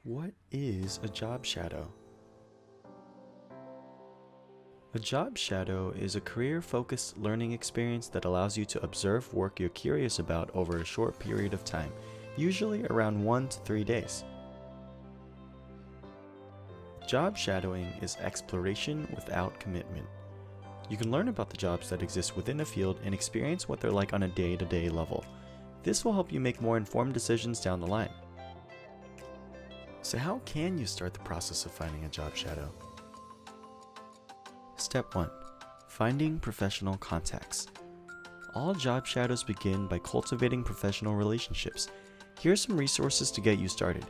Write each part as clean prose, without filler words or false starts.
What is a job shadow? A job shadow is a career-focused learning experience that allows you to observe work you're curious about over a short period of time, usually around 1 to 3 days. Job shadowing is exploration without commitment. You can learn about the jobs that exist within a field and experience what they're like on a day-to-day level. This will help you make more informed decisions down the line. So how can you start the process of finding a job shadow? Step 1. Finding professional contacts. All job shadows begin by cultivating professional relationships. Here are some resources to get you started.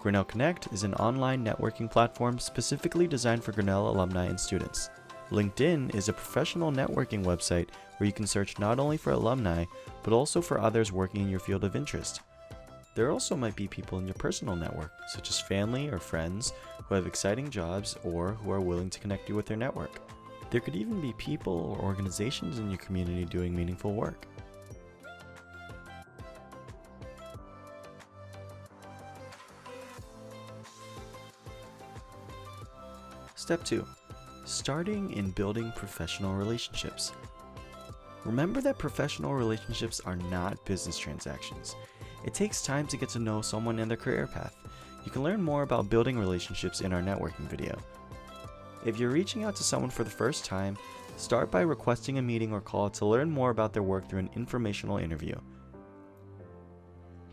Grinnell Connect is an online networking platform specifically designed for Grinnell alumni and students. LinkedIn is a professional networking website where you can search not only for alumni, but also for others working in your field of interest. There also might be people in your personal network, such as family or friends who have exciting jobs or who are willing to connect you with their network. There could even be people or organizations in your community doing meaningful work. Step 2. Starting and building professional relationships. Remember that professional relationships are not business transactions. It takes time to get to know someone and their career path. You can learn more about building relationships in our networking video. If you're reaching out to someone for the first time, start by requesting a meeting or call to learn more about their work through an informational interview.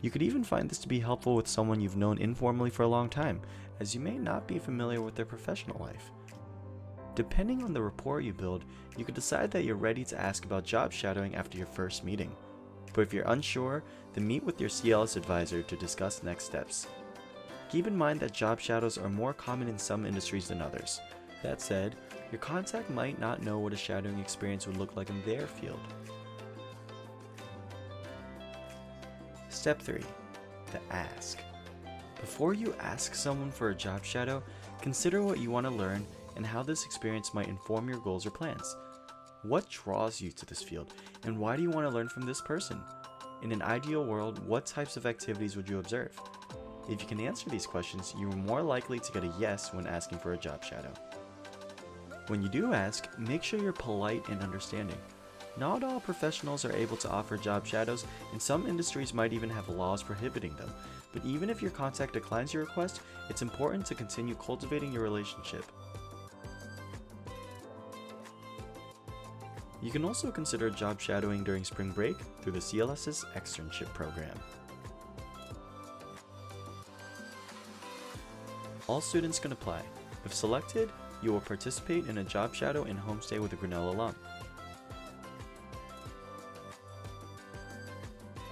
You could even find this to be helpful with someone you've known informally for a long time, as you may not be familiar with their professional life. Depending on the rapport you build, you could decide that you're ready to ask about job shadowing after your first meeting. But if you're unsure, then meet with your CLS advisor to discuss next steps. Keep in mind that job shadows are more common in some industries than others. That said, your contact might not know what a shadowing experience would look like in their field. Step 3. The ask. Before you ask someone for a job shadow, consider what you want to learn and how this experience might inform your goals or plans. What draws you to this field, and why do you want to learn from this person? In an ideal world, what types of activities would you observe? If you can answer these questions, you are more likely to get a yes when asking for a job shadow. When you do ask, make sure you're polite and understanding. Not all professionals are able to offer job shadows, and some industries might even have laws prohibiting them. But even if your contact declines your request, it's important to continue cultivating your relationship. You can also consider job shadowing during spring break through the CLS's externship program. All students can apply. If selected, you will participate in a job shadow and homestay with a Grinnell alum.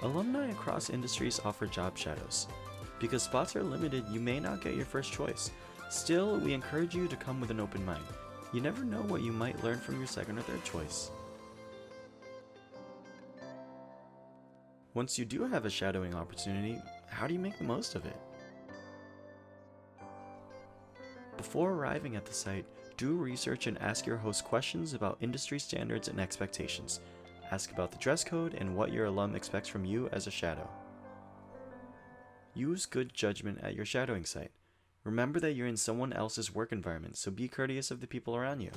Alumni across industries offer job shadows. Because spots are limited, you may not get your first choice. Still, we encourage you to come with an open mind. You never know what you might learn from your second or third choice. Once you do have a shadowing opportunity, how do you make the most of it? Before arriving at the site, do research and ask your host questions about industry standards and expectations. Ask about the dress code and what your alum expects from you as a shadow. Use good judgment at your shadowing site. Remember that you're in someone else's work environment, so be courteous of the people around you.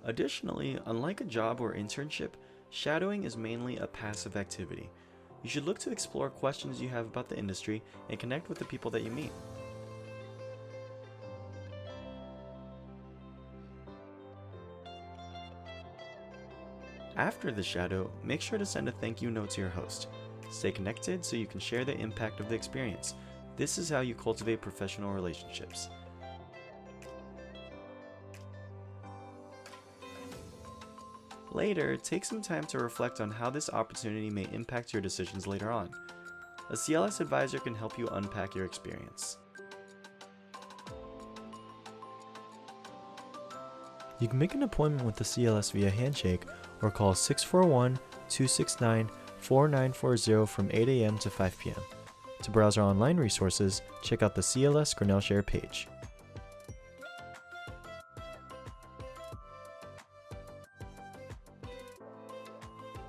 Additionally, unlike a job or internship, shadowing is mainly a passive activity. You should look to explore questions you have about the industry and connect with the people that you meet. After the shadow, make sure to send a thank you note to your host. Stay connected so you can share the impact of the experience. This is how you cultivate professional relationships. Later, take some time to reflect on how this opportunity may impact your decisions later on. A CLS advisor can help you unpack your experience. You can make an appointment with the CLS via Handshake or call 641-269-4940 from 8 a.m. to 5 p.m. To browse our online resources, check out the CLS Grinnell Share page.